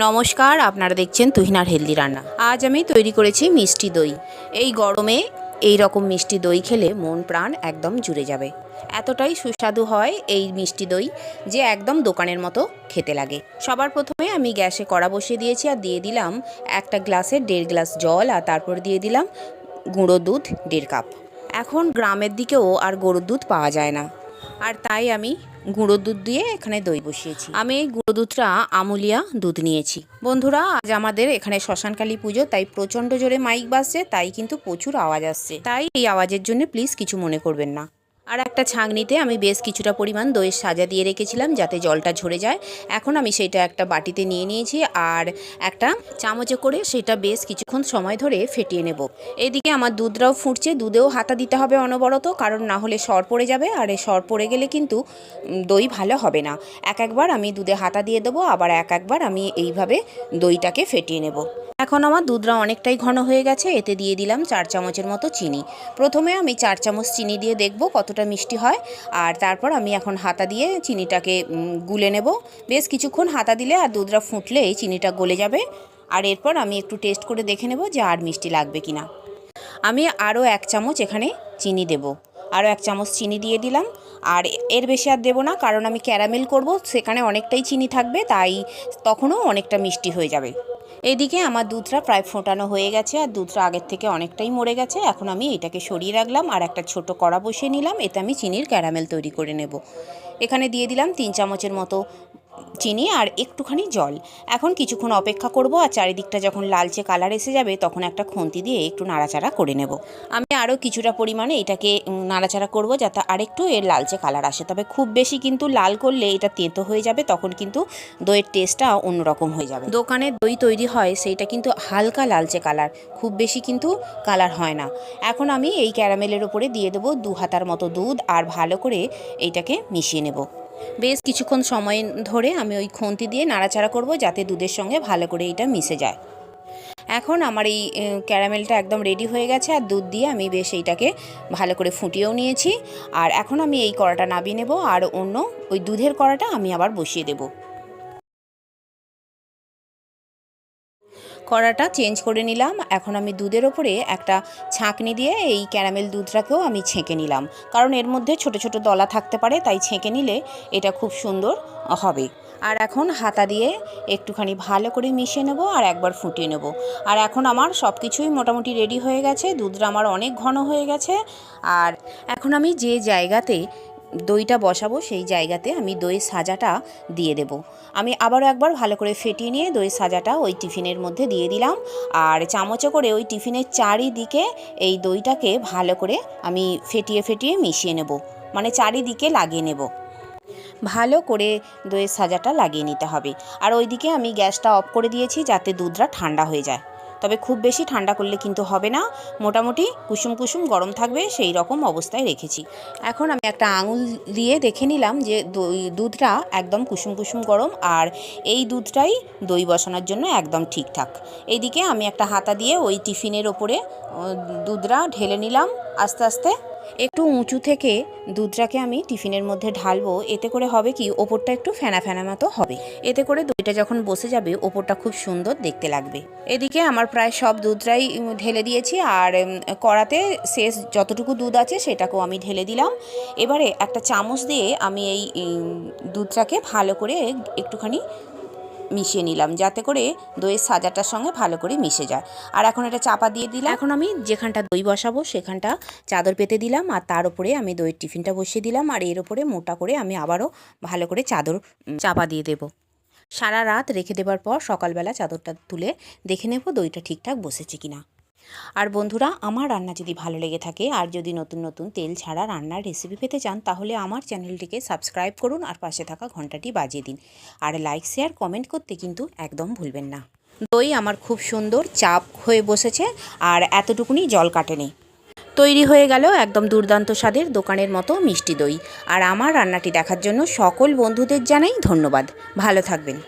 নমস্কার, আপনারা দেখছেন তুহিনার হেলদি রান্না। আজ আমি তৈরি করেছি মিষ্টি দই। এই গরমে এই রকম মিষ্টি দই খেলে মন প্রাণ একদম জুড়ে যাবে। এতটাই সুস্বাদু হয় এই মিষ্টি দই যে একদম দোকানের মতো খেতে লাগে। সবার প্রথমে আমি গ্যাসে কড়া বসিয়ে দিয়েছি আর দিয়ে দিলাম একটা গ্লাসে 1.5 গ্লাস জল, আর তারপর দিয়ে দিলাম গুঁড়ো দুধ 1.5 কাপ। এখন গ্রামের দিকেও আর গরুর দুধ পাওয়া যায় না, আর তাই আমি গুঁড়ো দুধ দিয়ে এখানে দই বসিয়েছি। আমি এই গুঁড়ো দুধটা আমুলিয়া দুধ নিয়েছি। বন্ধুরা, আজ আমাদের এখানে শ্মশানকালী পুজো, তাই প্রচণ্ড জোরে মাইক বাজছে, তাই কিন্তু প্রচুর আওয়াজ আসছে। তাই এই আওয়াজের জন্য প্লিজ কিছু মনে করবেন না। আর একটা ছাঁকনিতে আমি বেশ কিছুটা পরিমাণ দইয়ের সাজা দিয়ে রেখেছিলাম যাতে জলটা ঝরে যায়। এখন আমি সেটা একটা বাটিতে নিয়ে নিয়েছি আর একটা চামচে করে সেটা বেশ কিছুক্ষণ সময় ধরে ফেটিয়ে নেব। এদিকে আমার দুধটাও ফুটছে, দুধেও হাতা দিতে হবে অনবরত, কারণ না হলে সর পড়ে যাবে, আর এই সর পড়ে গেলে কিন্তু দই ভালো হবে না। একবার আমি দুধে হাতা দিয়ে দেবো, আবার একবার আমি এইভাবে দইটাকে ফেটিয়ে নেব। এখন আমার দুধটা অনেকটাই ঘন হয়ে গেছে, এতে দিয়ে দিলাম 4 চামচের মতো চিনি। প্রথমে আমি 4 চামচ চিনি দিয়ে দেখব কতটা মিষ্টি হয়, আর তারপর আমি এখন হাতা দিয়ে চিনিটাকে গুলে নেব। বেশ কিছুক্ষণ হাতা দিলে আর দুধটা ফুটলেই চিনিটা গলে যাবে, আর এরপর আমি একটু টেস্ট করে দেখে নেব যে আর মিষ্টি লাগবে কিনা। আমি আরও 1 চামচ এখানে চিনি দেব, আরও 1 চামচ চিনি দিয়ে দিলাম। আর এর বেশি আর দেবো না, কারণ আমি ক্যারামেল করব, সেখানে অনেকটাই চিনি থাকবে, তাই তখনও অনেকটা মিষ্টি হয়ে যাবে। এইদিকে আমার দুধটা প্রায় ফোটানো হয়ে গেছে, আর দুধটা আগের থেকে অনেকটাই মরে গেছে। এখন আমি এটাকে সরিয়ে রাখলাম আর একটা ছোট কড়া বসিয়ে নিলাম, এতে আমি চিনির ক্যারামেল তৈরি করে নেব। এখানে দিয়ে দিলাম 3 চামচের মতো চিনি আর একটুখানি জল। এখন কিছুক্ষণ অপেক্ষা করব, আর চারিদিকটা যখন লালচে কালার এসে যাবে তখন একটা খুন্তি দিয়ে একটু নাড়াচাড়া করে নেব। আমি আরও কিছুটা পরিমাণে এটাকে নাড়াচাড়া করব যাতে আরেকটু এর লালচে কালার আসে, তবে খুব বেশি কিন্তু লাল করলে এটা তেঁতো হয়ে যাবে, তখন কিন্তু দইয়ের টেস্টটা অন্যরকম হয়ে যাবে। দোকানের দই তৈরি হয় সেইটা কিন্তু হালকা লালচে কালার, খুব বেশি কিন্তু কালার হয় না। এখন আমি এই ক্যারামেলের ওপরে দিয়ে দেবো 2 হাতার মতো দুধ, আর ভালো করে এইটাকে মিশিয়ে নেব। বেশ কিছুক্ষণ সময় ধরে আমি ওই খুন্তি দিয়ে নাড়াচাড়া করব যাতে দুধের সঙ্গে ভালো করে এটা মিশে যায়। এখন আমার এই ক্যারামেলটা একদম রেডি হয়ে গেছে, আর দুধ দিয়ে আমি বেশ এইটাকে ভালো করে ফুটিয়েও নিয়েছি। আর এখন আমি এই কড়াটা নামিয়ে নেব, আর অন্য ওই দুধের কড়াটা আমি আবার বসিয়ে দেব। কড়াটা চেঞ্জ করে নিলাম। এখন আমি দুধের ওপরে একটা ছাঁকনি দিয়ে এই ক্যারামেল দুধটাকেও আমি ছেঁকে নিলাম, কারণ এর মধ্যে ছোট ছোট দলা থাকতে পারে, তাই ছেঁকে নিলে এটা খুব সুন্দর হবে। আর এখন হাতা দিয়ে একটুখানি ভালো করে মিশিয়ে নেব আর একবার ফুটিয়ে নেব। আর এখন আমার সব কিছুই মোটামুটি রেডি হয়ে গেছে, দুধটা আমার অনেক ঘন হয়ে গেছে। আর এখন আমি যে জায়গাতে দইটা বসাবো সেই জায়গাতে আমি দইয়ের সাজাটা দিয়ে দেব। আমি আবারও একবার ভালো করে ফেটিয়ে নিয়ে দইয়ের সাজাটা ওই টিফিনের মধ্যে দিয়ে দিলাম, আর চামচে করে ওই টিফিনের চারিদিকে এই দইটাকে ভালো করে আমি ফেটিয়ে ফেটিয়ে মিশিয়ে নেব, মানে চারিদিকে লাগিয়ে নেব। ভালো করে দইয়ের সাজাটা লাগিয়ে নিতে হবে। আর ওইদিকে আমি গ্যাসটা অফ করে দিয়েছি যাতে দুধটা ঠান্ডা হয়ে যায়, তবে খুব বেশি ঠান্ডা করলে কিন্তু হবে না, মোটামুটি কুসুম কুসুম গরম থাকবে সেই রকম অবস্থায় রেখেছি। এখন আমি একটা আঙুল দিয়ে দেখে নিলাম যে দুধটা একদম কুসুম কুসুম গরম, আর এই দুধটাই দই বসানোর জন্য একদম ঠিকঠাক। এইদিকে আমি একটা হাতা দিয়ে ওই টিফিনের ওপরে দুধটা ঢেলে নিলাম আস্তে আস্তে। একটু উঁচু থেকে দুধটাকে আমি টিফিনের মধ্যে ঢালবো, এতে করে হবে কি ওপরটা একটু ফেনা ফেনা মতো হবে, এতে করে দইটা যখন বসে যাবে ওপরটা খুব সুন্দর দেখতে লাগবে। এদিকে আমার প্রায় সব দুধটাই ঢেলে দিয়েছি, আর কড়াতে শেষ যতটুকু দুধ আছে সেটাকেও আমি ঢেলে দিলাম। এবারে একটা চামচ দিয়ে আমি এই দুধটাকে ভালো করে একটুখানি মিশিয়ে নিলাম যাতে করে দইয়ের সাজাটার সঙ্গে ভালো করে মিশে যায়। আর এখন এটা চাপা দিয়ে দিলাম। এখন আমি যেখানটা দই বসাবো সেখানটা চাদর পেতে দিলাম, আর তার উপরে আমি দইয়ের টিফিনটা বসিয়ে দিলাম, আর এর উপরে মোটা করে আমি আবারও ভালো করে চাদর চাপা দিয়ে দেব। সারা রাত রেখে দেবার পর সকালবেলা চাদরটা তুলে দেখে নেব দইটা ঠিকঠাক বসেছে কিনা। আর বন্ধুরা, আমার রান্না যদি ভালো লেগে থাকে আর যদি নতুন নতুন তেল ছাড়া রান্নার রেসিপি পেতে চান, তাহলে আমার চ্যানেলটিকে সাবস্ক্রাইব করুন আর পাশে থাকা ঘন্টাটি বাজিয়ে দিন, আর লাইক শেয়ার কমেন্ট করতে কিন্তু একদম ভুলবেন না। দই আমার খুব সুন্দর চাপ হয়ে বসেছে, আর এতটুকুনি জল কাটেনি। তৈরি হয়ে গেল একদম দুর্দান্ত স্বাদের দোকানের মতো মিষ্টি দই। আর আমার রান্নাটি দেখার জন্য সকল বন্ধুদের জানাই ধন্যবাদ। ভালো থাকবেন।